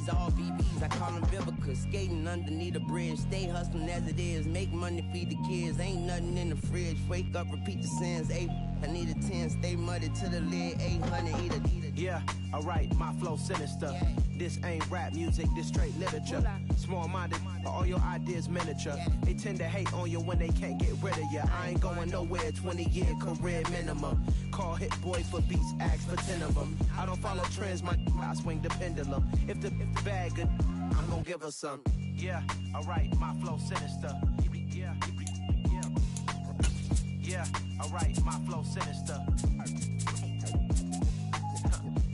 all VPs, I call them Vivica. Skating underneath the bridge, stay hustling as it is. Make money, feed the kids, ain't nothing in the fridge. Wake up, repeat the sins, I need a 10, stay muddy to the lid, 800, eat a. Yeah, alright, my flow sinister. Yeah. This ain't rap music, this straight literature. Small-minded, all your ideas miniature. They tend to hate on you when they can't get rid of you. I ain't going nowhere, 20-year career minimum. Call hit boys for beats, ask for 10 of them. I don't follow trends, I swing the pendulum. If the bag good, I'm gonna give her some. Yeah, alright, my flow sinister. Yeah, alright, my flow sinister.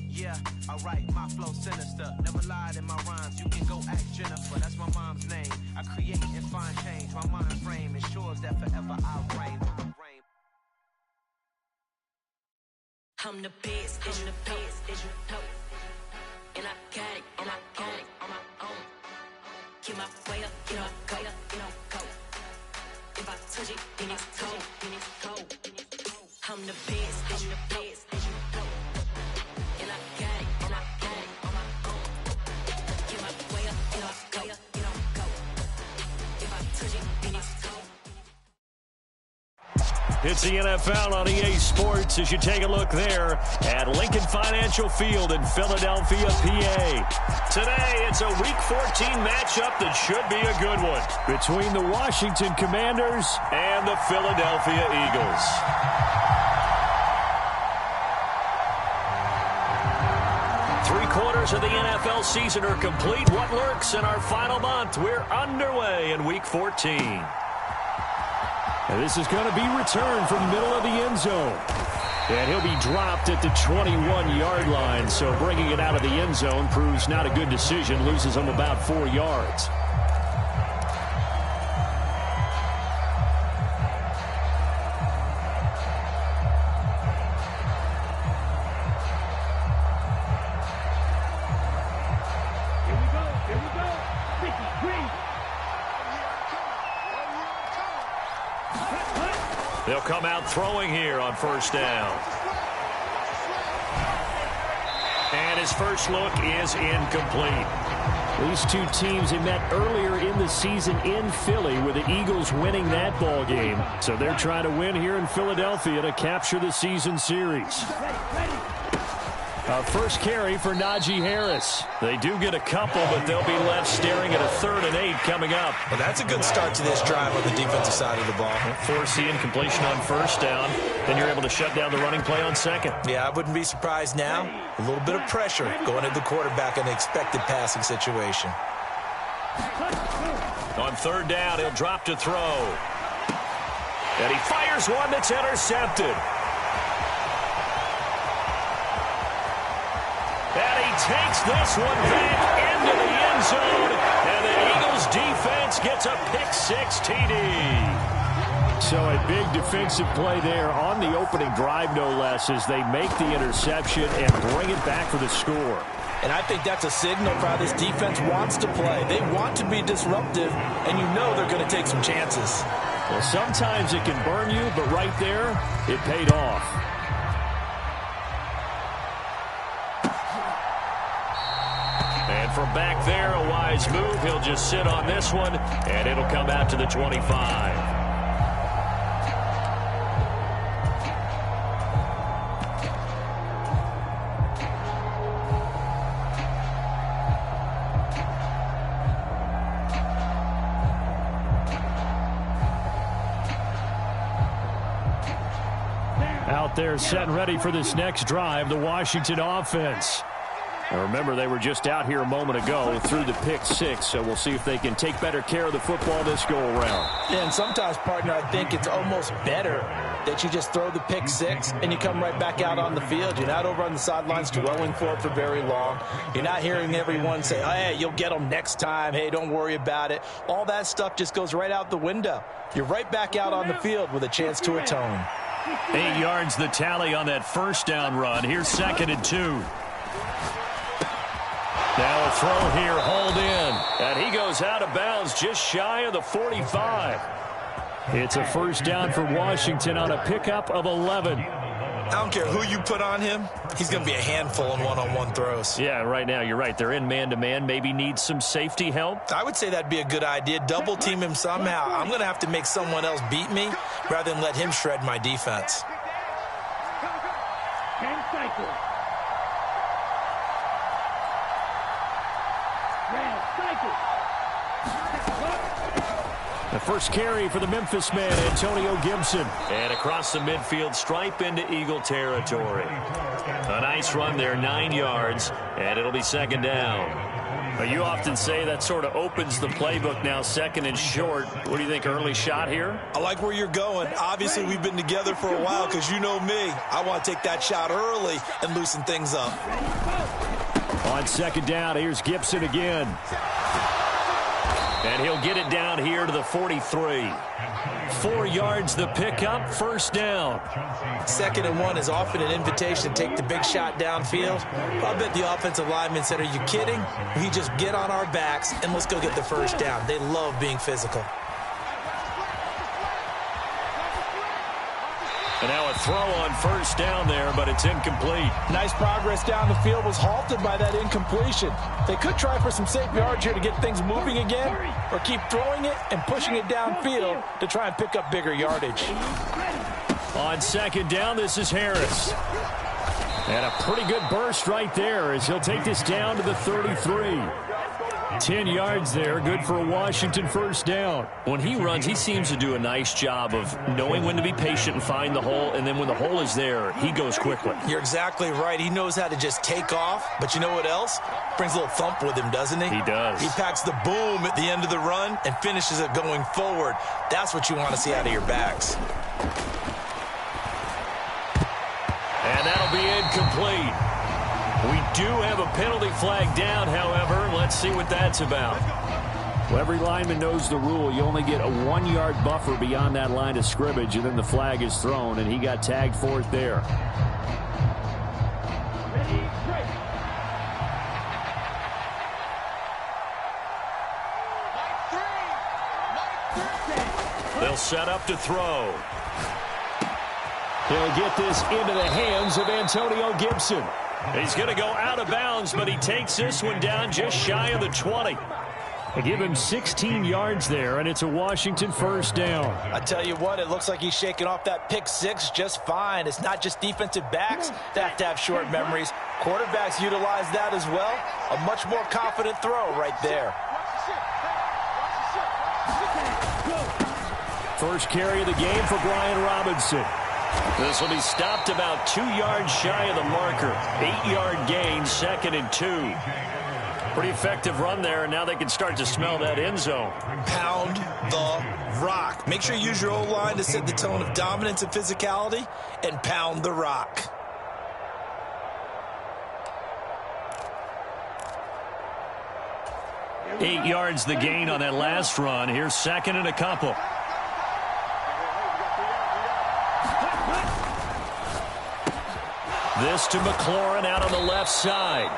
Yeah, alright, my flow sinister. Never lied in my rhymes, you can go ask Jennifer. That's my mom's name. I create and find change. My mind frame ensures that forever I'll reign. I'm the best, is you the best, is you know. And I got it, and I got it on my own. Get my way up, get up, go, go. If I touch it, then it's cold, then it's cold. I'm the best, is you the best, is you know. And I got it, and I got it on my own. Get my way up, get up, go, go. If I touch it, then it's cold. It's the NFL on EA Sports as you take a look there at Lincoln Financial Field in Philadelphia, PA. Today, it's a Week 14 matchup that should be a good one between the Washington Commanders and the Philadelphia Eagles. Three-quarters of the NFL season are complete. What lurks in our final month? We're underway in Week 14. And this is going to be returned from the middle of the end zone. And he'll be dropped at the 21-yard line. So bringing it out of the end zone proves not a good decision. Loses him about 4 yards. They'll come out throwing here on first down. And his first look is incomplete. These two teams had met earlier in the season in Philly with the Eagles winning that ball game. So they're trying to win here in Philadelphia to capture the season series. First carry for Najee Harris. They do get a couple, but they'll be left staring at a 3rd and 8 coming up. Well, that's a good start to this drive on the defensive side of the ball. Force the incompletion on first down. Then you're able to shut down the running play on second. Yeah, I wouldn't be surprised now. A little bit of pressure going at the quarterback in the expected passing situation. On 3rd down, he'll drop to throw. And he fires one that's intercepted. And he takes this one back into the end zone. And the Eagles defense gets a pick-6 TD. So a big defensive play there on the opening drive, no less, as they make the interception and bring it back for the score. And I think that's a signal for how this defense wants to play. They want to be disruptive, and you know they're going to take some chances. Well, sometimes it can burn you, but right there, it paid off. And from back there, a wise move. He'll just sit on this one, and it'll come out to the 25. Out there set and ready for this next drive, the Washington offense. Now remember, they were just out here a moment ago through the pick-6, so we'll see if they can take better care of the football this go-around. Yeah, and sometimes, partner, I think it's almost better that you just throw the pick-6 and you come right back out on the field. You're not over on the sidelines dwelling for it for very long. You're not hearing everyone say, oh, hey, you'll get them next time. Hey, don't worry about it. All that stuff just goes right out the window. You're right back out on the field with a chance to atone. 8 yards the tally on that first down run. Here's 2nd and 2. Now a throw here, hauled in. And he goes out of bounds just shy of the 45. It's a first down for Washington on a pickup of 11. I don't care who you put on him, he's going to be a handful in one-on-one throws. Yeah, right now you're right. They're in man-to-man. Maybe need some safety help. I would say that'd be a good idea. Double team him somehow. I'm going to have to make someone else beat me rather than let him shred my defense. 10 cycles. The first carry for the Memphis man, Antonio Gibson. And across the midfield stripe into Eagle territory. A nice run there, 9 yards, and it'll be second down. You often say that sort of opens the playbook now, second and short. What do you think, early shot here? I like where you're going. Obviously, we've been together for a while because you know me. I want to take that shot early and loosen things up. On second down, here's Gibson again. And he'll get it down here to the 43. 4 yards the pickup, first down. 2nd and 1 is often an invitation to take the big shot downfield. I bet the offensive lineman said, are you kidding? We just get on our backs and let's go get the first down. They love being physical. And now a throw on first down there, but it's incomplete. Nice progress down the field was halted by that incompletion. They could try for some safe yards here to get things moving again, or keep throwing it and pushing it downfield to try and pick up bigger yardage. On second down, this is Harris. And a pretty good burst right there as he'll take this down to the 33. 10 yards there, good for a Washington first down. When he runs, he seems to do a nice job of knowing when to be patient and find the hole, and then when the hole is there, he goes quickly. You're exactly right. He knows how to just take off, but you know what else? Brings a little thump with him, doesn't he? He does. He packs the boom at the end of the run and finishes it going forward. That's what you want to see out of your backs. And that'll be incomplete. We do have a penalty flag down, however. Let's see what that's about. Well, every lineman knows the rule. You only get a 1 yard buffer beyond that line of scrimmage, and then the flag is thrown, and he got tagged for it there. They'll set up to throw. He'll get this into the hands of Antonio Gibson. He's going to go out of bounds, but he takes this one down just shy of the 20. They give him 16 yards there, and it's a Washington first down. I tell you what, it looks like he's shaking off that pick six just fine. It's not just defensive backs that have to have short memories. Quarterbacks utilize that as well. A much more confident throw right there. First carry of the game for Brian Robinson. This will be stopped about 2 yards shy of the marker. 8-yard gain, 2nd and 2. Pretty effective run there, and now they can start to smell that end zone. Pound the rock. Make sure you use your O-line to set the tone of dominance and physicality, and pound the rock. Eight yards the gain on that last run. Here's 2nd and a couple. This to McLaurin out on the left side.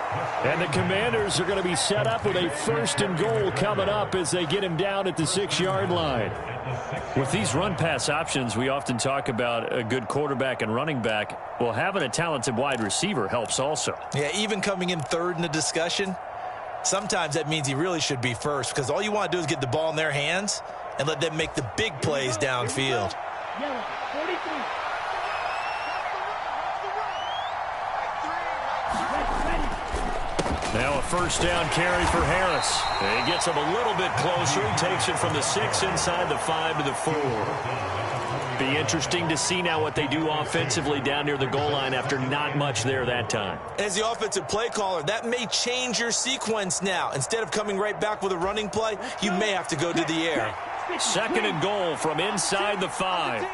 And the Commanders are going to be set up with a 1st and goal coming up as they get him down at the 6-yard line. With these run-pass options, we often talk about a good quarterback and running back. Well, having a talented wide receiver helps also. Yeah, even coming in third in the discussion, sometimes that means he really should be first, because all you want to do is get the ball in their hands and let them make the big plays downfield. Yellow, 43. Now a first down carry for Harris. He gets him a little bit closer. He takes it from the 6 inside the 5 to the 4. Be interesting to see now what they do offensively down near the goal line after not much there that time. As the offensive play caller, that may change your sequence now. Instead of coming right back with a running play, you may have to go to the air. 2nd and goal from inside the 5.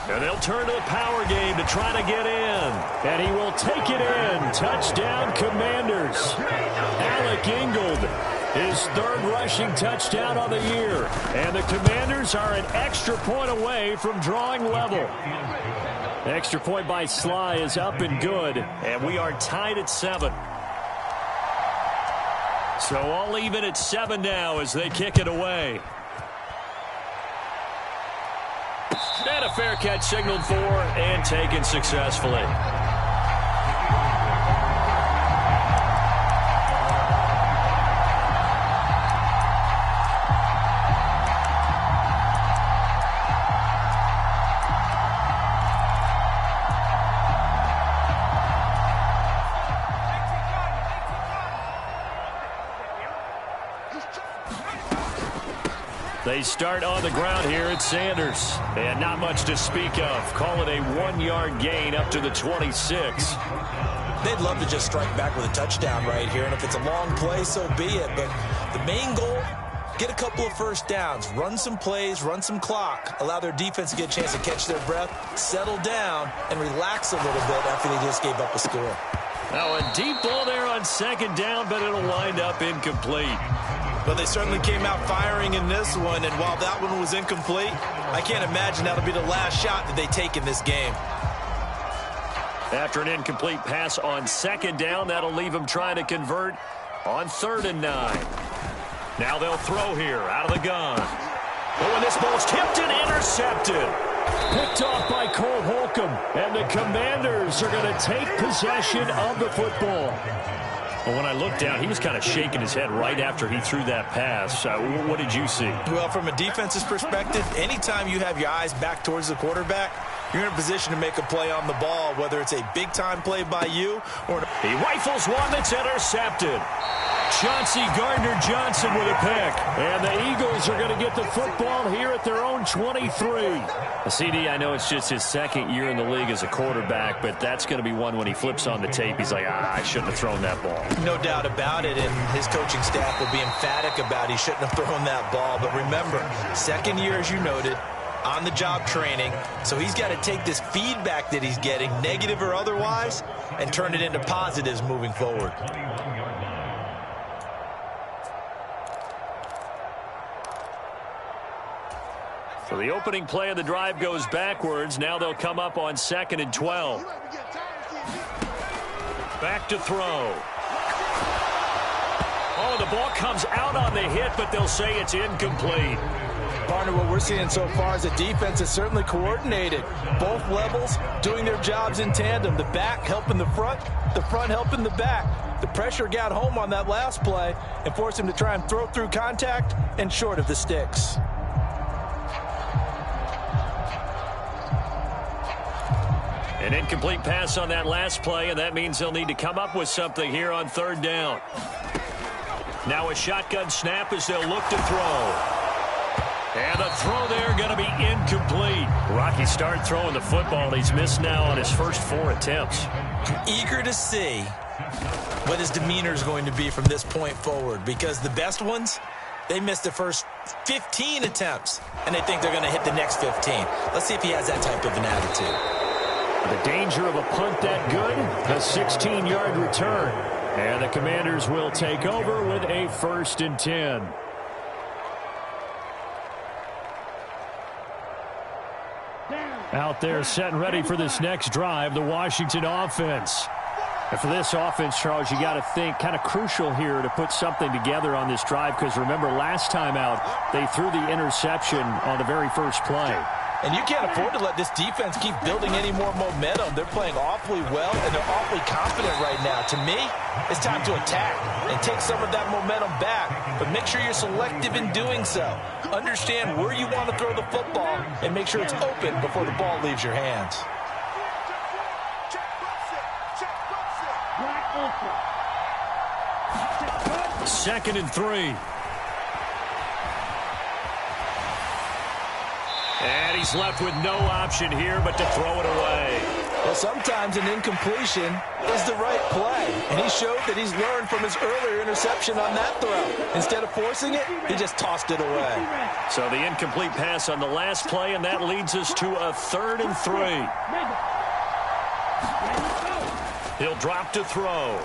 And they'll turn to the power game to try to get in. And he will take it in. Touchdown, Commanders. Alec Ingold, his 3rd rushing touchdown on the year. And the Commanders are an extra point away from drawing level. The extra point by Sly is up and good. And we are tied at 7. So all even at 7 now as they kick it away. And a fair catch signaled for and taken successfully. They start on the ground here at Sanders. And not much to speak of. Call it a 1-yard gain up to the 26. They'd love to just strike back with a touchdown right here. And if it's a long play, so be it. But the main goal, get a couple of first downs. Run some plays, run some clock. Allow their defense to get a chance to catch their breath, settle down, and relax a little bit after they just gave up a score. Now a deep ball there on second down, but it'll wind up incomplete. But they certainly came out firing in this one, and while that one was incomplete, I can't imagine that'll be the last shot that they take in this game. After an incomplete pass on second down, that'll leave them trying to convert on 3rd and 9. Now they'll throw here out of the gun. Oh, and this ball's tipped and intercepted. Picked off by Cole Holcomb, and the Commanders are going to take possession of the football. Well, when I looked down, he was kind of shaking his head right after he threw that pass. What did you see? Well, from a defense's perspective, anytime you have your eyes back towards the quarterback, you're in a position to make a play on the ball, whether it's a big-time play by you or... He rifles one that's intercepted. Chauncey Gardner-Johnson with a pick. And the Eagles are going to get the football here at their own 23. CD, I know it's just his second year in the league as a quarterback, but that's going to be one when he flips on the tape. He's like, I shouldn't have thrown that ball. No doubt about it, and his coaching staff will be emphatic about he shouldn't have thrown that ball. But remember, second year, as you noted, on-the-job training, so he's got to take this feedback that he's getting, negative or otherwise, and turn it into positives moving forward. So the opening play of the drive goes backwards. Now they'll come up on 2nd and 12. Back to throw. Oh, the ball comes out on the hit, but they'll say it's incomplete. Partner, what we're seeing so far is the defense is certainly coordinated. Both levels doing their jobs in tandem. The back helping the front helping the back. The pressure got home on that last play and forced him to try and throw through contact and short of the sticks. An incomplete pass on that last play, and that means they'll need to come up with something here on 3rd down. Now a shotgun snap as they'll look to throw. And the throw there going to be incomplete. Rocky start throwing the football. He's missed now on his first 4 attempts. Eager to see what his demeanor is going to be from this point forward, because the best ones, they missed the first 15 attempts, and they think they're going to hit the next 15. Let's see if he has that type of an attitude. The danger of a punt that good, a 16-yard return. And the Commanders will take over with a 1st and 10. Out there set and ready for this next drive, the Washington offense. And for this offense, Charles, you got to think kind of crucial here to put something together on this drive, because remember last time out, they threw the interception on the very first play. And you can't afford to let this defense keep building any more momentum. They're playing awfully well, and they're awfully confident right now. To me, it's time to attack and take some of that momentum back. But make sure you're selective in doing so. Understand where you want to throw the football and make sure it's open before the ball leaves your hands. Second and 3. And he's left with no option here but to throw it away. Well, sometimes an incompletion is the right play. And he showed that he's learned from his earlier interception on that throw. Instead of forcing it, he just tossed it away. So the incomplete pass on the last play, and that leads us to a 3rd and 3. He'll drop to throw.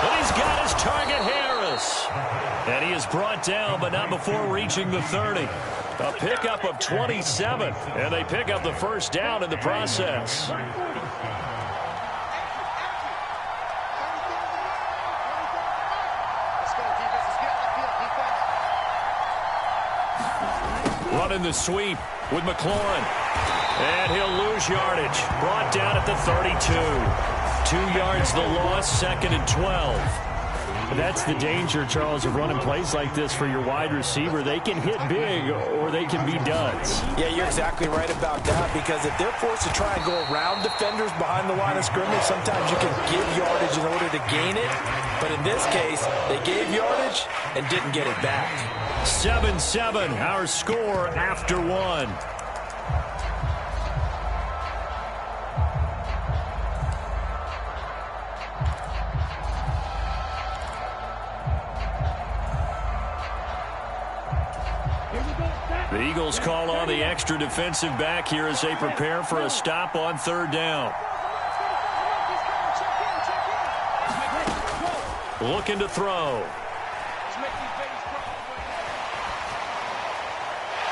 And he's got his target, Harris. And he is brought down, but not before reaching the 30. A pickup of 27, and they pick up the first down in the process. running the sweep with McLaurin. And he'll lose yardage. Brought down at the 32. 2 yards the loss, 2nd and 12. That's the danger, Charles, of running plays like this for your wide receiver. They can hit big or they can be duds. Yeah, you're exactly right about that, because if they're forced to try and go around defenders behind the line of scrimmage, sometimes you can give yardage in order to gain it. But in this case, they gave yardage and didn't get it back. 7-7, our score after one. The Eagles call on the extra defensive back here as they prepare for a stop on 3rd down. Looking to throw.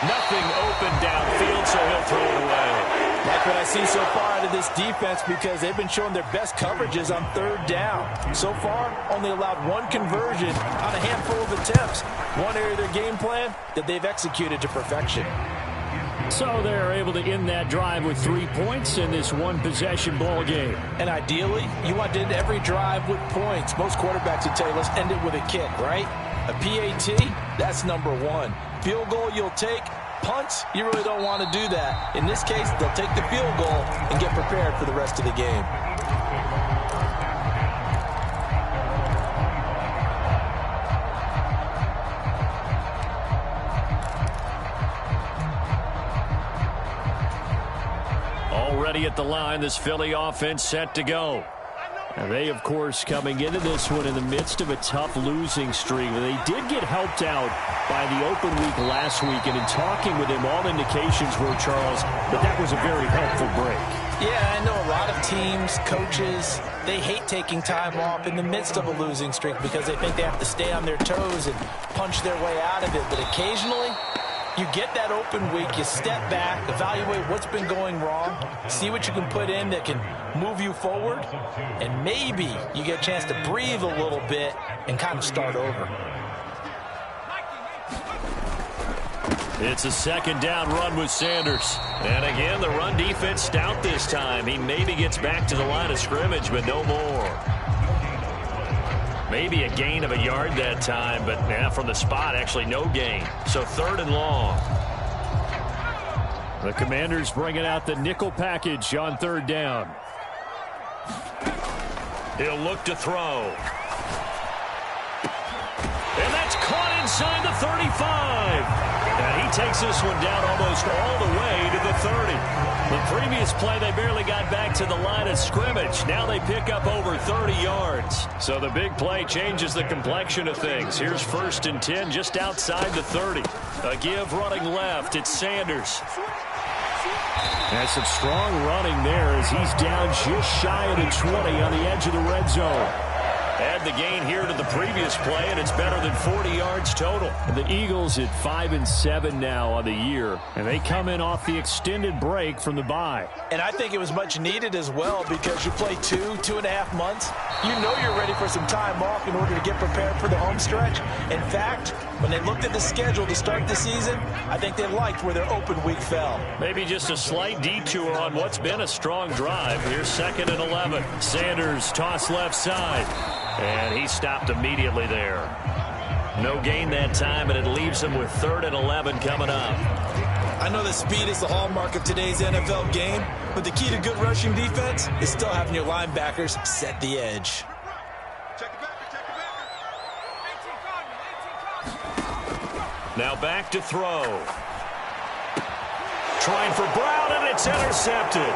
Nothing open downfield, so he'll throw it away. Like what I see so far out of this defense, because they've been showing their best coverages on 3rd down. So far, only allowed 1 conversion on a handful of attempts. One area of their game plan that they've executed to perfection. So they're able to end that drive with 3 points in this one-possession ball game. And ideally, you want to end every drive with points. Most quarterbacks would tell you, let's end it with a kick, right? A PAT, that's number 1. Field goal you'll take. Punts, you really don't want to do that. In this case, they'll take the field goal and get prepared for the rest of the game. Already at the line, this Philly offense set to go. And they, of course, coming into this one in the midst of a tough losing streak. They did get helped out by the open week last week, and in talking with him, all indications were, Charles, that was a very helpful break. Yeah, I know a lot of teams, coaches, they hate taking time off in the midst of a losing streak because they think they have to stay on their toes and punch their way out of it. But occasionally, you get that open week, you step back, evaluate what's been going wrong, see what you can put in that can move you forward, and maybe you get a chance to breathe a little bit and kind of start over. It's a 2nd down run with Sanders. And again, the run defense stout this time. He maybe gets back to the line of scrimmage, but no more. Maybe a gain of a yard that time, but from the spot, actually no gain. So 3rd and long. The Commanders bringing out the nickel package on 3rd down. He'll look to throw. And that's caught inside the 35. And he takes this one down almost all the way to the 30. The previous play, they barely got back to the line of scrimmage. Now they pick up over 30 yards. So the big play changes the complexion of things. Here's 1st and 10 just outside the 30. A give running left. It's Sanders. And some strong running there as he's down just shy of the 20 on the edge of the red zone. Add the gain here to the previous play, and it's better than 40 yards total. And the Eagles at 5-7 now on the year, and they come in off the extended break from the bye. And I think it was much needed as well, because you play 2.5 months. You know you're ready for some time off in order to get prepared for the home stretch. In fact, when they looked at the schedule to start the season, I think they liked where their open week fell. Maybe just a slight detour on what's been a strong drive. Here's 2nd and 11. Sanders toss left side. And he stopped immediately there. No gain that time, and it leaves him with 3rd and 11 coming up. I know that speed is the hallmark of today's NFL game, but the key to good rushing defense is still having your linebackers set the edge. Now back to throw. Trying for Brown, and it's intercepted.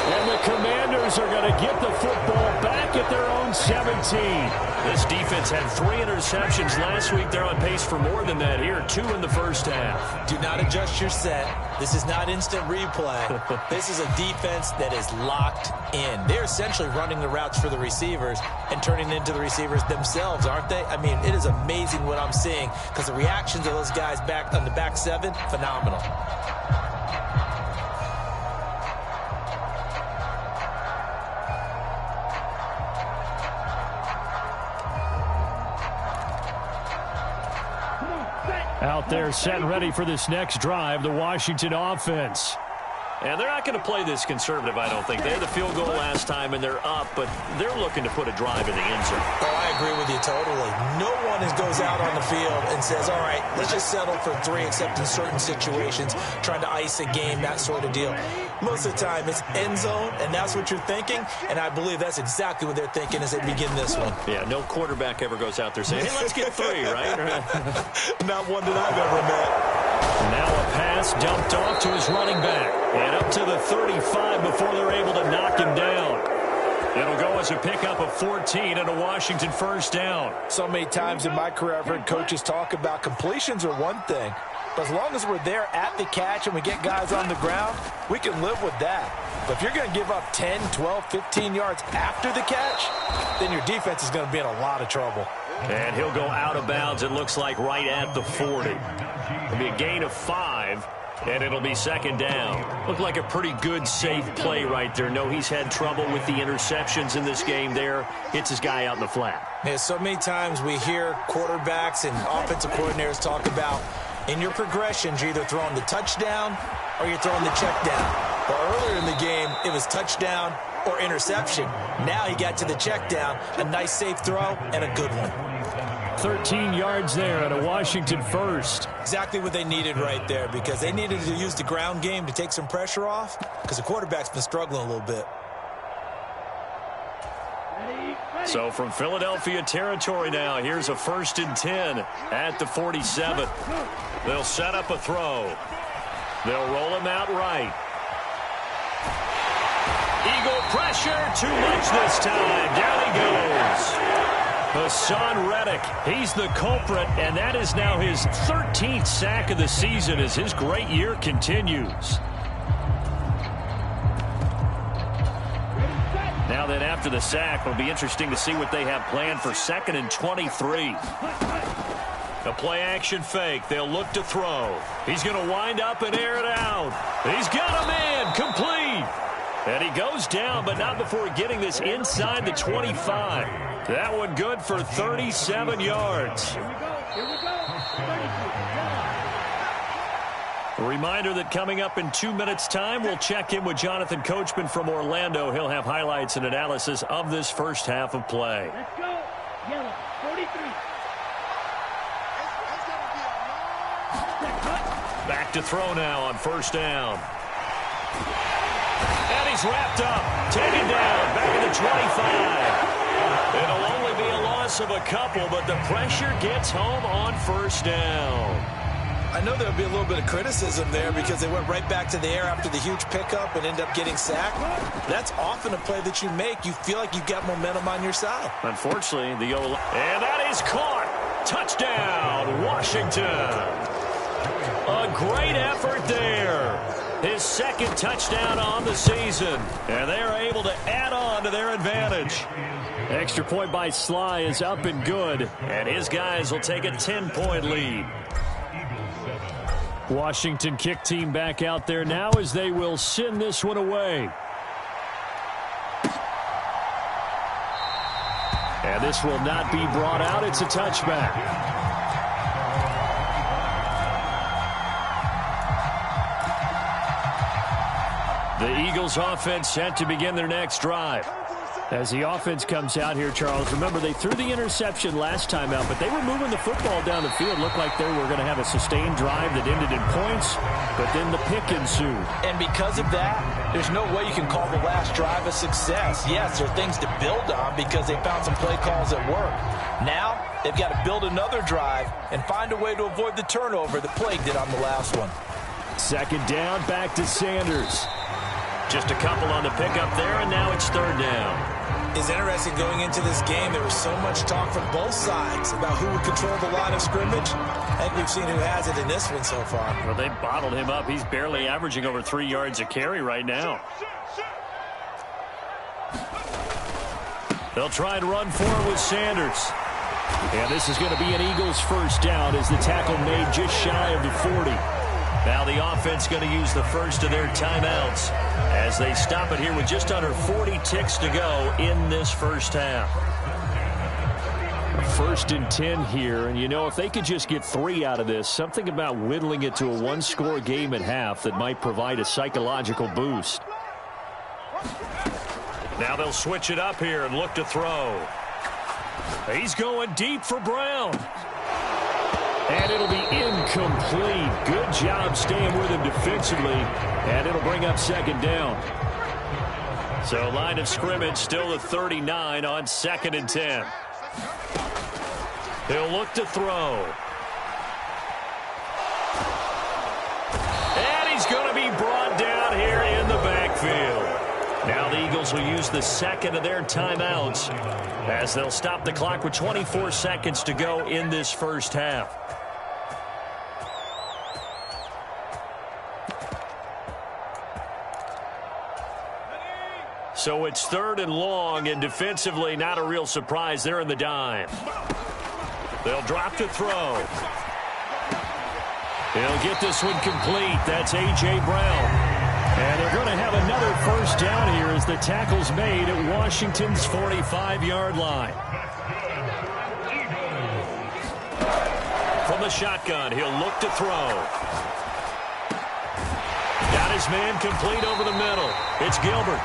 And the Commanders are going to get the football back at their own 17. This defense had 3 interceptions last week. They're on pace for more than that here. 2 in the first half. Do not adjust your set. This is not instant replay. This is a defense that is locked in. They're essentially running the routes for the receivers and turning it into the receivers themselves, aren't they? I mean, it is amazing what I'm seeing, because the reactions of those guys back on the back 7, phenomenal. Set. Out there set and ready for this next drive, the Washington offense. And they're not going to play this conservative, I don't think. They had the field goal last time, and they're up, but they're looking to put a drive in the end zone. Oh, I agree with you totally. No one goes out on the field and says, all right, let's just settle for 3, except in certain situations, trying to ice a game, that sort of deal. Most of the time, it's end zone, and that's what you're thinking, and I believe that's exactly what they're thinking as they begin this one. Yeah, no quarterback ever goes out there saying, hey, let's get 3, right? Not one that I've ever met. Now a pass dumped off to his running back. And up to the 35 before they're able to knock him down. It'll go as a pickup of 14 and a Washington first down. So many times in my career I've heard coaches talk about completions are one thing. But as long as we're there at the catch and we get guys on the ground, we can live with that. But if you're going to give up 10, 12, 15 yards after the catch, then your defense is going to be in a lot of trouble. And he'll go out of bounds, it looks like, right at the 40. It'll be a gain of 5, and it'll be second down. Looked like a pretty good, safe play right there. No, he's had trouble with the interceptions in this game there. Hits his guy out in the flat. Yeah, so many times we hear quarterbacks and offensive coordinators talk about in your progressions, you're either throwing the touchdown or you're throwing the check down. But earlier in the game, it was touchdown or interception. Now he got to the check down, a nice safe throw and a good one. 13 yards there and a Washington first. Exactly what they needed right there, because they needed to use the ground game to take some pressure off, because the quarterback's been struggling a little bit. So from Philadelphia territory now, here's a 1st and 10 at the 47. They'll set up a throw. They'll roll him out right. Eagle pressure, too much this time. Down he goes. Hassan Reddick, he's the culprit, and that is now his 13th sack of the season as his great year continues. Now then, after the sack, it'll be interesting to see what they have planned for 2nd and 23. A play-action fake. They'll look to throw. He's going to wind up and air it out. He's got a man complete. And he goes down, but not before getting this inside the 25. That one good for 37 yards. Here we go. 32. A reminder that coming up in 2 minutes' time, we'll check in with Jonathan Coachman from Orlando. He'll have highlights and analysis of this first half of play. Let's go. Yellow. 43. Back to throw now on first down. And he's wrapped up. Taken down. Back at the 25. It'll only be a loss of a couple, but the pressure gets home on first down. I know there'll be a little bit of criticism there because they went right back to the air after the huge pickup and ended up getting sacked. That's often a play that you make. You feel like you've got momentum on your side. Unfortunately, the O-line. And that is caught. Touchdown, Washington. A great effort there. His 2nd touchdown on the season. And they're able to add on to their advantage. Extra point by Sly is up and good. And his guys will take a 10-point lead. Washington kick team back out there now as they will send this one away. And this will not be brought out. It's a touchback. The Eagles offense set to begin their next drive. As the offense comes out here, Charles, remember they threw the interception last time out, but they were moving the football down the field. Looked like they were going to have a sustained drive that ended in points, but then the pick ensued. And because of that, there's no way you can call the last drive a success. Yes, there are things to build on because they found some play calls that work. Now, they've got to build another drive and find a way to avoid the turnover that plagued it on the last one. 2nd down, back to Sanders. Just a couple on the pickup there, and now it's 3rd down. It's interesting going into this game. There was so much talk from both sides about who would control the line of scrimmage. I think we've seen who has it in this one so far. Well, they bottled him up. He's barely averaging over 3 yards a carry right now. They'll try and run for it with Sanders. And this is going to be an Eagles first down as the tackle made just shy of the 40. Now the offense going to use the first of their timeouts as they stop it here with just under 40 ticks to go in this first half. 1st and 10 here, and you know, if they could just get 3 out of this, something about whittling it to a one-score game at half that might provide a psychological boost. Now they'll switch it up here and look to throw. He's going deep for Brown. And it'll be incomplete. Good job staying with him defensively, and it'll bring up 2nd down. So line of scrimmage still at 39 on 2nd and 10. He'll look to throw. And he's going to be brought down here in the backfield. Now the Eagles will use the 2nd of their timeouts as they'll stop the clock with 24 seconds to go in this first half. So it's 3rd and long, and defensively not a real surprise. They're in the dime. They'll drop to throw. He'll get this one complete. That's A.J. Brown. And they're going to have another first down here as the tackle's made at Washington's 45-yard line. From the shotgun, he'll look to throw. Got his man complete over the middle. It's Gilbert.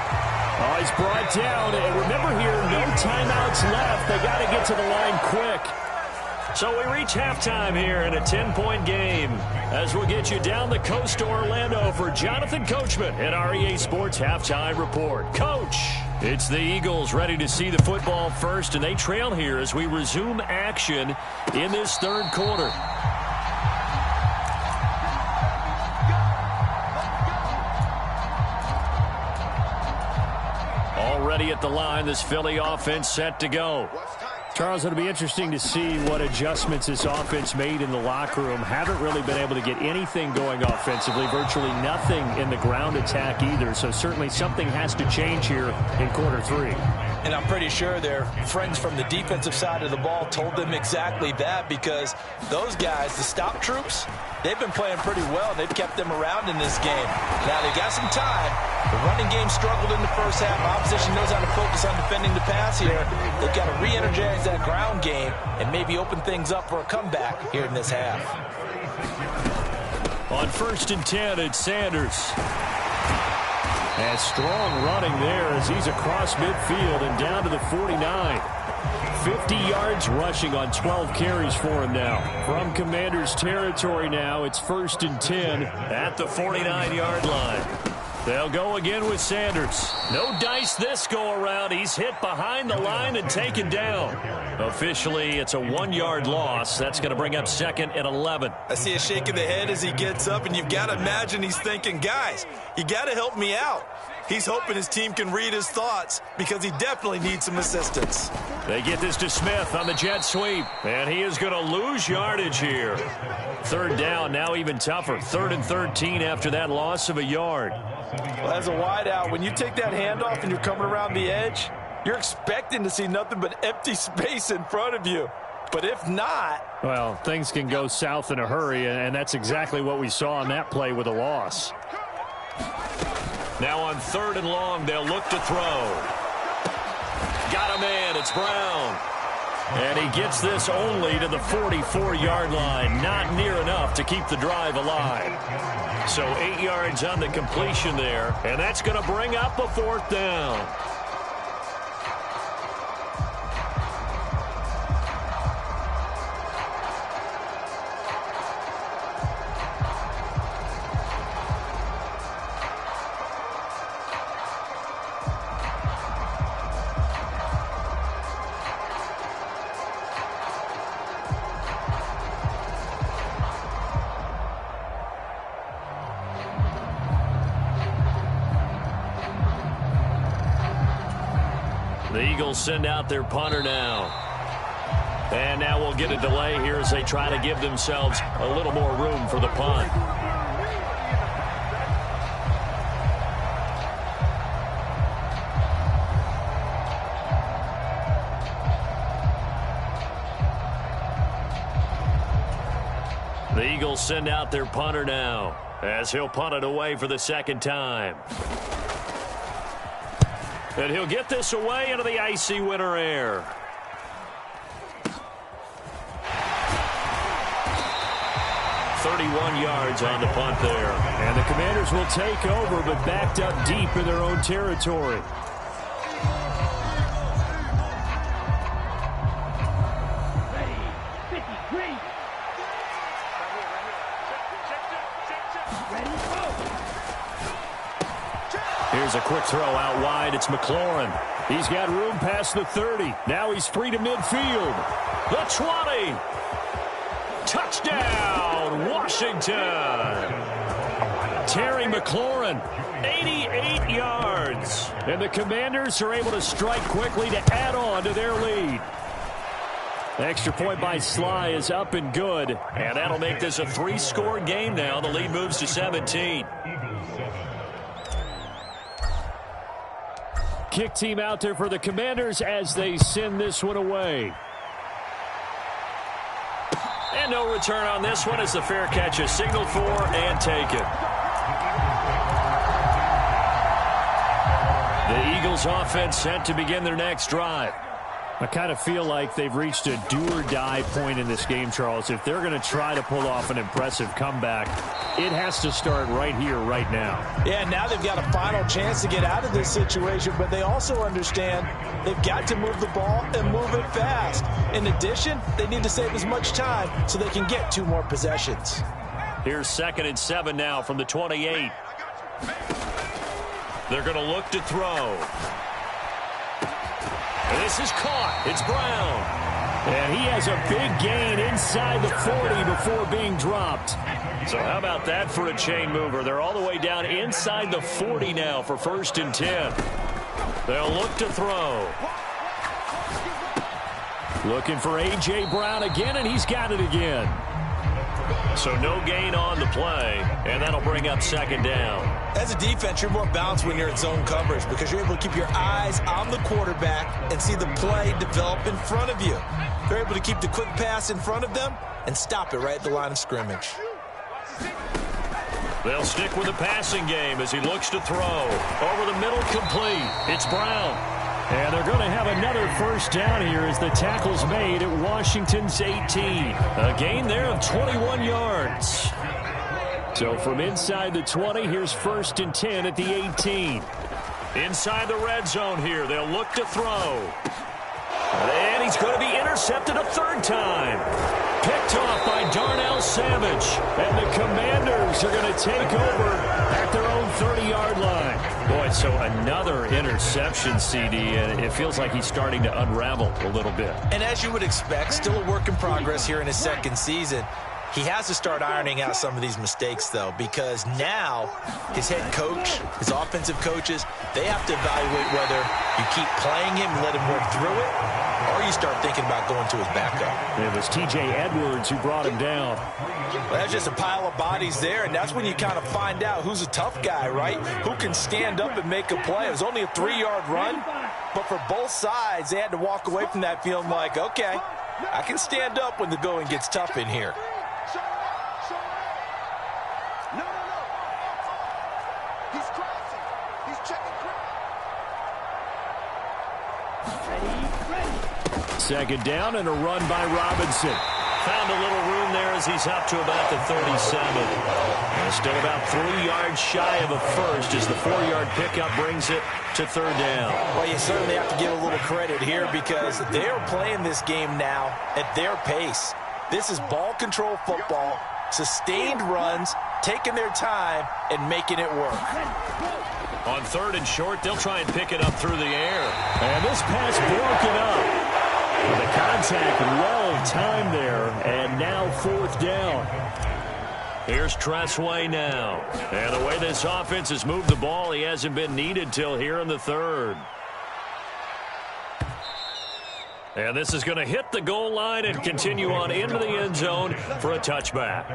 Oh, he's brought down. And remember here, no timeouts left. They got to get to the line quick. So we reach halftime here in a 10-point game as we'll get you down the coast to Orlando for Jonathan Coachman at our EA Sports Halftime Report. Coach, it's the Eagles ready to see the football first, and they trail here as we resume action in this 3rd quarter. Already at the line, this Philly offense set to go. Charles, it'll be interesting to see what adjustments this offense made in the locker room. Haven't really been able to get anything going offensively, virtually nothing in the ground attack either. So certainly something has to change here in quarter 3. And I'm pretty sure their friends from the defensive side of the ball told them exactly that, because those guys, the stop troops, they've been playing pretty well. They've kept them around in this game. Now they got some time. The running game struggled in the first half. Opposition knows how to focus on defending the pass here. They've got to re-energize that ground game and maybe open things up for a comeback here in this half. On 1st and 10, it's Sanders. And strong running there as he's across midfield and down to the 49. 50 yards rushing on 12 carries for him now. From Commander's territory now, it's 1st and 10 at the 49-yard line. They'll go again with Sanders. No dice this go-around. He's hit behind the line and taken down. Officially, it's a 1-yard loss. That's going to bring up 2nd and 11. I see a shake of the head as he gets up, and you've got to imagine he's thinking, guys, you got to help me out. He's hoping his team can read his thoughts because he definitely needs some assistance. They get this to Smith on the jet sweep, and he is going to lose yardage here. 3rd down, now even tougher. 3rd and 13 after that loss of a yard. Well, as a wideout, when you take that handoff and you're coming around the edge, you're expecting to see nothing but empty space in front of you. But if not... well, things can go south in a hurry, and that's exactly what we saw on that play with a loss. Now on 3rd and long, they'll look to throw. Got a man, it's Brown. And he gets this only to the 44-yard line. Not near enough to keep the drive alive. So 8 yards on the completion there, and that's going to bring up a 4th down. The Eagles send out their punter now. And now we'll get a delay here as they try to give themselves a little more room for the punt. The Eagles send out their punter now as he'll punt it away for the 2nd time. And he'll get this away into the icy winter air. 31 yards on the punt there. And the Commanders will take over, but backed up deep in their own territory. Here's a quick throw out wide. It's McLaurin. He's got room past the 30. Now he's free to midfield. The 20. Touchdown, Washington. Terry McLaurin, 88 yards. And the Commanders are able to strike quickly to add on to their lead. The extra point by Sly is up and good. And that'll make this a 3-score game now. The lead moves to 17. Kick team out there for the Commanders as they send this one away. And no return on this one as the fair catch is signaled for and taken. The Eagles offense set to begin their next drive. I kind of feel like they've reached a do-or-die point in this game, Charles. If they're going to try to pull off an impressive comeback, it has to start right here, right now. Yeah, now they've got a final chance to get out of this situation, but they also understand they've got to move the ball and move it fast. In addition, they need to save as much time so they can get 2 more possessions. Here's 2nd and 7 now from the 28. They're going to look to throw. This is caught. It's Brown. And he has a big gain inside the 40 before being dropped. So how about that for a chain mover? They're all the way down inside the 40 now for 1st and 10. They'll look to throw. Looking for A.J. Brown again, and he's got it again. So no gain on the play, and that'll bring up 2nd down. As a defense, you're more balanced when you're in zone coverage because you're able to keep your eyes on the quarterback and see the play develop in front of you. They're able to keep the quick pass in front of them and stop it right at the line of scrimmage. They'll stick with the passing game as he looks to throw. Over the middle, complete. It's Brown. And they're going to have another 1st down here as the tackle's made at Washington's 18. A gain there of 21 yards. So from inside the 20, here's 1st and 10 at the 18. Inside the red zone here, they'll look to throw. And he's going to be intercepted a 3rd time. Picked off by Darnell Savage. And the Commanders are going to take over at their own 30-yard line. Boy, so another interception, CD, and it feels like he's starting to unravel a little bit. And as you would expect, still a work in progress here in his 2nd season. He has to start ironing out some of these mistakes, though, because now his head coach, his offensive coaches, they have to evaluate whether you keep playing him, let him work through it, or you start thinking about going to his backup. It was T.J. Edwards who brought him down. Well, that's just a pile of bodies there, and that's when you kind of find out who's a tough guy, right? Who can stand up and make a play. It was only a 3-yard run, but for both sides, they had to walk away from that feeling like, okay, I can stand up when the going gets tough in here. Second down and a run by Robinson. Found a little room there as he's up to about the 37. And still about 3 yards shy of a first as the 4-yard pickup brings it to 3rd down. Well, you certainly have to give a little credit here because they're playing this game now at their pace. This is ball control football, sustained runs, taking their time, and making it work. On 3rd and short, they'll try and pick it up through the air. And this pass broken up. The contact well timed there, and now 4th down. Here's Tressway now. And the way this offense has moved the ball, he hasn't been needed till here in the 3rd. And this is going to hit the goal line and continue on into the end zone for a touchback.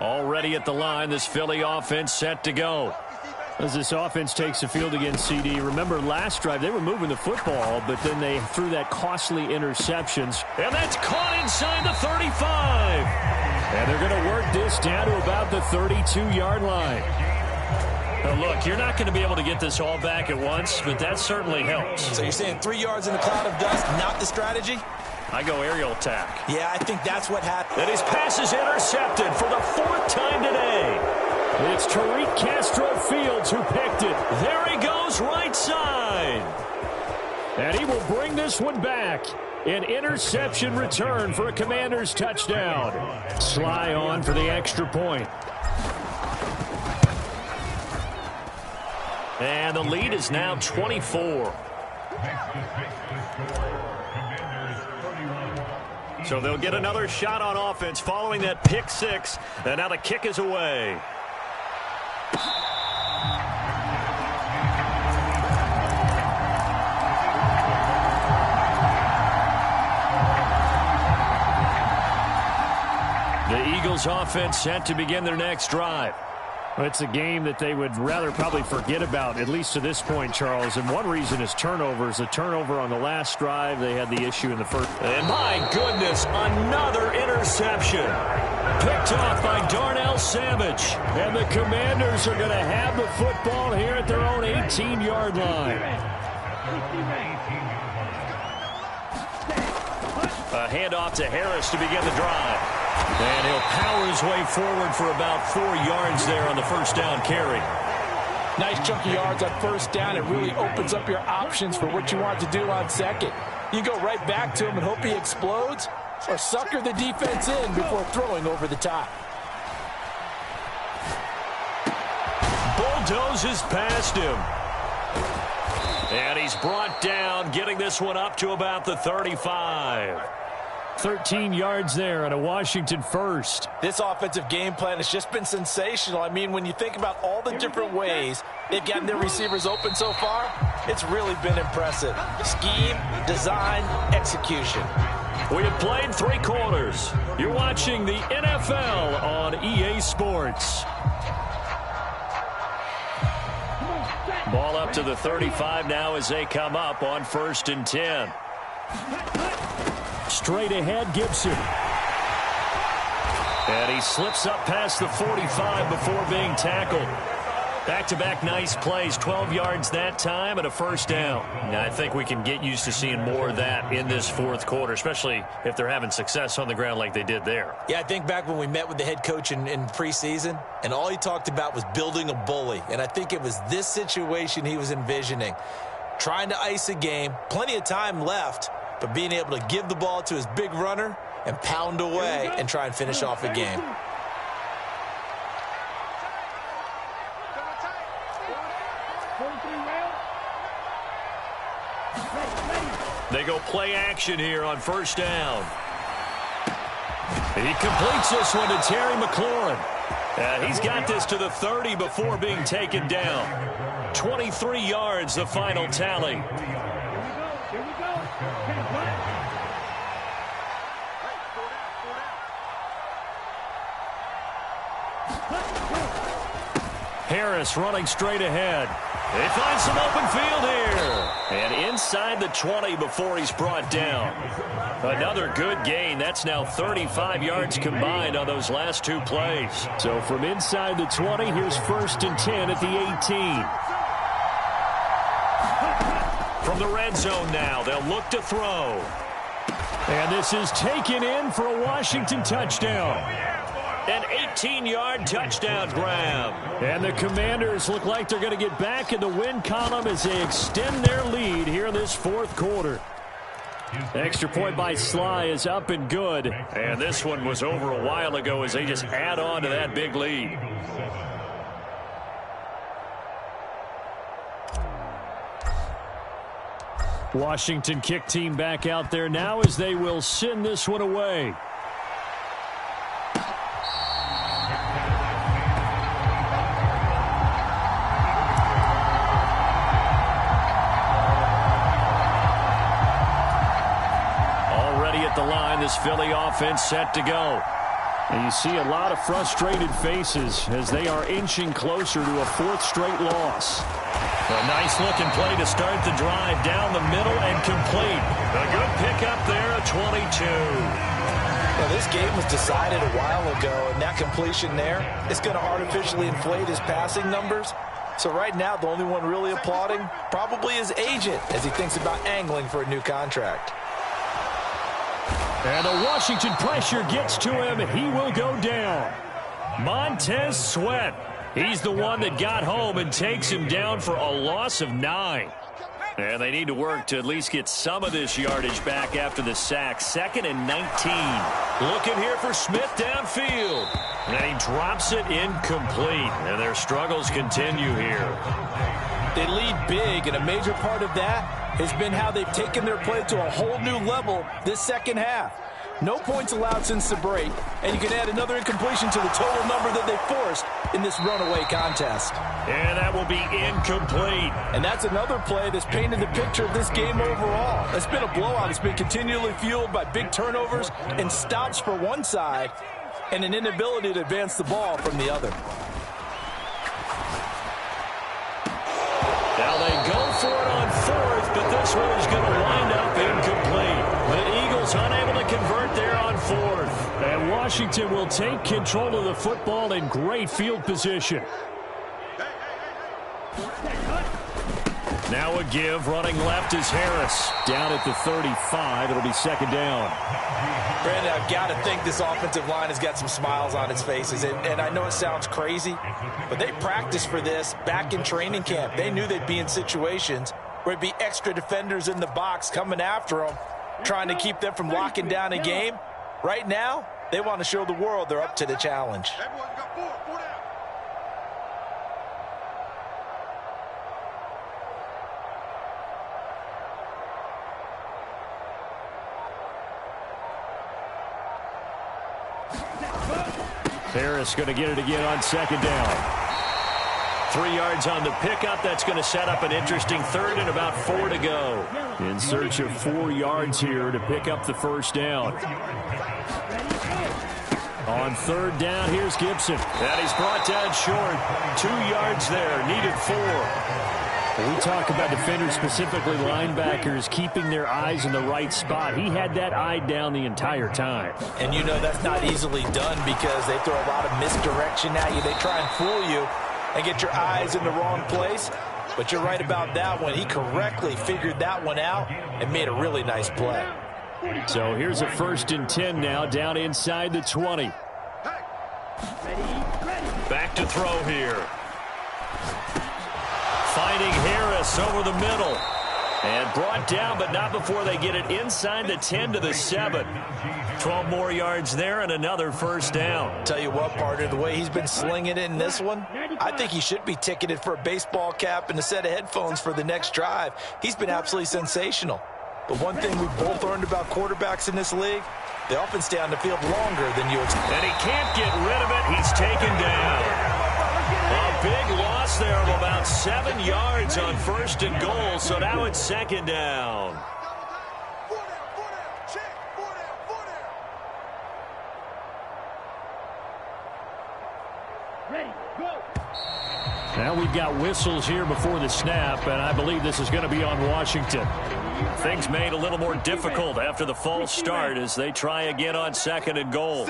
Already at the line, this Philly offense set to go. As this offense takes the field against CD, remember last drive they were moving the football, but then they threw that costly interceptions. And that's caught inside the 35. And they're going to work this down to about the 32-yard line. Well, look, you're not going to be able to get this all back at once, but that certainly helps. So you're saying 3 yards in a cloud of dust, not the strategy? I go aerial attack. Yeah, I think that's what happened. And his pass is intercepted for the 4th time today. It's Tariq Castro-Fields who picked it. There he goes, right side. And he will bring this one back. An interception return for a Commanders touchdown. Sly on for the extra point. And the lead is now 24. So they'll get another shot on offense following that pick six. And now the kick is away. The Eagles offense set to begin their next drive. Well, it's a game that they would rather probably forget about, at least to this point, Charles. And one reason is turnovers. A turnover on the last drive. They had the issue in the first. And my goodness, another interception. Picked off by Darnell Savage. And the Commanders are going to have the football here at their own 18-yard line. A handoff to Harris to begin the drive. And he'll power his way forward for about 4 yards there on the first down carry. Nice chunk of yards on first down. It really opens up your options for what you want to do on second. You go right back to him and hope he explodes, or sucker the defense in before throwing over the top. Bulldozes past him. And he's brought down, getting this one up to about the 35. 13 yards there and a Washington first. This offensive game plan has just been sensational. I mean, when you think about all the different ways they've gotten their receivers open so far, it's really been impressive. Scheme, design, execution. We have played 3 quarters. You're watching the NFL on EA Sports. Ball up to the 35 now as they come up on 1st and 10. Straight ahead, Gibson. And he slips up past the 45 before being tackled. Back-to-back nice plays, 12 yards that time and a first down. Now, I think we can get used to seeing more of that in this 4th quarter, especially if they're having success on the ground like they did there. Yeah, I think back when we met with the head coach in preseason, and all he talked about was building a bully. And I think it was this situation he was envisioning. Trying to ice a game, plenty of time left, but being able to give the ball to his big runner and pound away and try and finish off a game. They go play action here on first down. He completes this one to Terry McLaurin. He's got this to the 30 before being taken down. 23 yards, the final tally. Harris running straight ahead. They find some open field here. And inside the 20 before he's brought down. Another good gain. That's now 35 yards combined on those last 2 plays. So from inside the 20, here's 1st and 10 at the 18. From the red zone now, they'll look to throw. And this is taken in for a Washington touchdown. An 18-yard touchdown grab. And the Commanders look like they're going to get back in the win column as they extend their lead here in this 4th quarter. Extra point by Sly is up and good. And this one was over a while ago as they just add on to that big lead. Washington kick team back out there now as they will send this one away. The line, this Philly offense set to go. And you see a lot of frustrated faces as they are inching closer to a 4th straight loss. A nice looking play to start the drive down the middle and complete. A good pickup there, a 22. Well, this game was decided a while ago, and that completion there is going to artificially inflate his passing numbers. So right now, the only one really applauding probably his agent as he thinks about angling for a new contract. And the Washington pressure gets to him, and he will go down. Montez Sweat. He's the one that got home and takes him down for a loss of 9. And they need to work to at least get some of this yardage back after the sack. 2nd and 19. Looking here for Smith downfield. And he drops it incomplete. And their struggles continue here. They lead big, and a major part of that has been how they've taken their play to a whole new level this second half. No points allowed since the break, and you can add another incompletion to the total number that they forced in this runaway contest. And that will be incomplete. And that's another play that's painted the picture of this game overall. It's been a blowout. It's been continually fueled by big turnovers and stops for one side and an inability to advance the ball from the other. Now they go for it on 4th, but this one is going to wind up incomplete. The Eagles unable to convert there on 4th. And Washington will take control of the football in great field position. Now a give, running left is Harris. Down at the 35, it'll be 2nd down. Brandon, I've got to think this offensive line has got some smiles on its faces. And I know it sounds crazy, but they practiced for this back in training camp. They knew they'd be in situations where it'd be extra defenders in the box coming after them, trying to keep them from locking down a game. Right now, they want to show the world they're up to the challenge. Harris going to get it again on 2nd down. 3 yards on the pickup. That's going to set up an interesting 3rd and about 4 to go. In search of 4 yards here to pick up the 1st down. On 3rd down, here's Gibson. And he's brought down short. 2 yards there. Needed 4. We talk about defenders, specifically linebackers, keeping their eyes in the right spot. He had that eye down the entire time. And you know that's not easily done because they throw a lot of misdirection at you. They try and fool you and get your eyes in the wrong place. But you're right about that one. He correctly figured that one out and made a really nice play. So here's a 1st and 10 now, down inside the 20. Back to throw here. Finding Harris over the middle. And brought down, but not before they get it inside the 10 to the 7. 12 more yards there and another 1st down. Tell you what, partner, the way he's been slinging it in this one, I think he should be ticketed for a baseball cap and a set of headphones for the next drive. He's been absolutely sensational. The one thing we've both learned about quarterbacks in this league, they often stay on the field longer than you expect. And he can't get rid of it. He's taken down. A big loss there of about 7 yards on 1st and goal, so now it's 2nd down. Now we've got whistles here before the snap, and I believe this is going to be on Washington. Things made a little more difficult after the false start as they try again on 2nd and goal.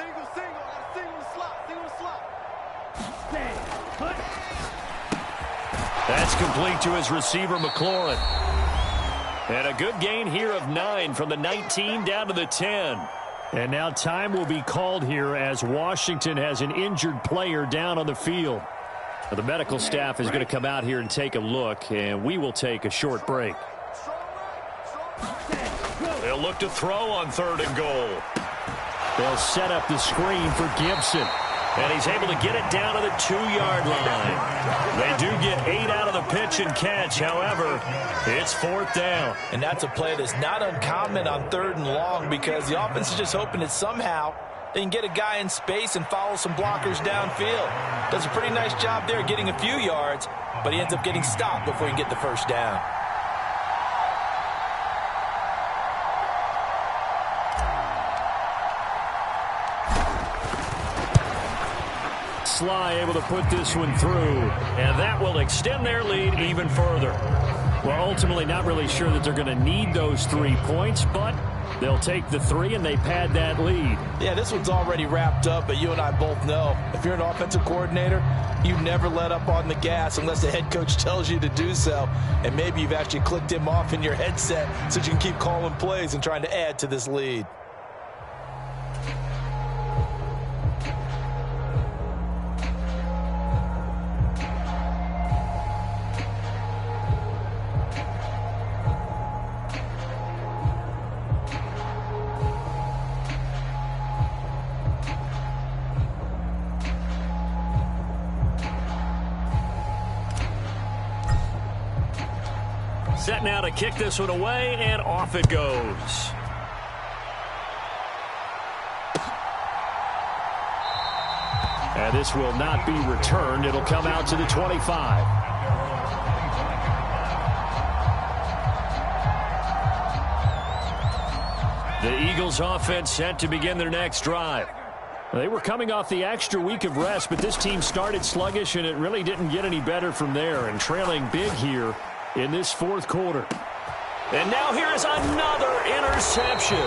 That's complete to his receiver, McLaurin. And a good gain here of 9 from the 19 down to the 10. And now time will be called here as Washington has an injured player down on the field. The medical staff is going to come out here and take a look, and we will take a short break. They'll look to throw on 3rd and goal. They'll set up the screen for Gibson. And he's able to get it down to the 2-yard line. They do get 8 out of the pitch and catch. However, it's 4th down. And that's a play that's not uncommon on 3rd and long because the offense is just hoping that somehow they can get a guy in space and follow some blockers downfield. Does a pretty nice job there getting a few yards, but he ends up getting stopped before he can get the 1st down. Sly able to put this one through, and that will extend their lead even further. Well, ultimately not really sure that they're going to need those 3 points, but They'll take the 3, and they pad that lead. Yeah, this one's already wrapped up, but you and I both know if you're an offensive coordinator, you never let up on the gas unless the head coach tells you to do so. And maybe you've actually clicked him off in your headset so you can keep calling plays and trying to add to this lead. Set now to kick this one away, and off it goes. And this will not be returned. It'll come out to the 25. The Eagles offense set to begin their next drive. They were coming off the extra week of rest, but this team started sluggish, and it really didn't get any better from there, and trailing big here in this fourth quarter. And now here is another interception.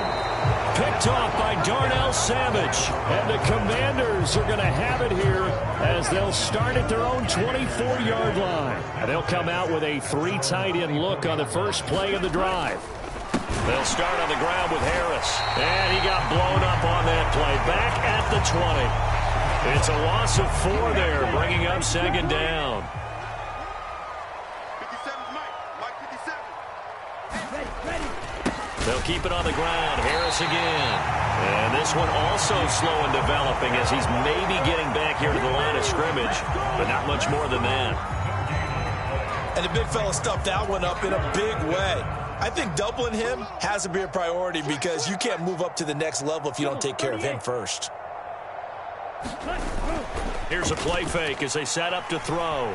Picked off by Darnell Savage. And the Commanders are going to have it here as they'll start at their own 24-yard line. And they'll come out with a 3 tight end look on the first play of the drive. They'll start on the ground with Harris. And he got blown up on that play. Back at the 20. It's a loss of 4 there, bringing up second down. They'll keep it on the ground. Harris again. And this one also slow in developing as he's maybe getting back here to the line of scrimmage, but not much more than that. And the big fella stuffed that one up in a big way. I think doubling him has to be a priority because you can't move up to the next level if you don't take care of him first. Here's a play fake as they set up to throw.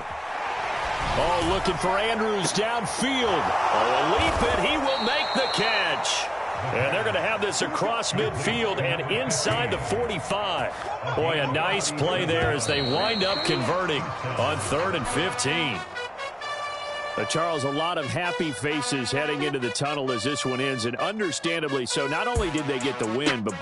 Oh, looking for Andrews downfield. Oh, a leap, and he will make the catch. And they're going to have this across midfield and inside the 45. Boy, a nice play there as they wind up converting on 3rd and 15. Charles, a lot of happy faces heading into the tunnel as this one ends, and understandably so. Not only did they get the win, but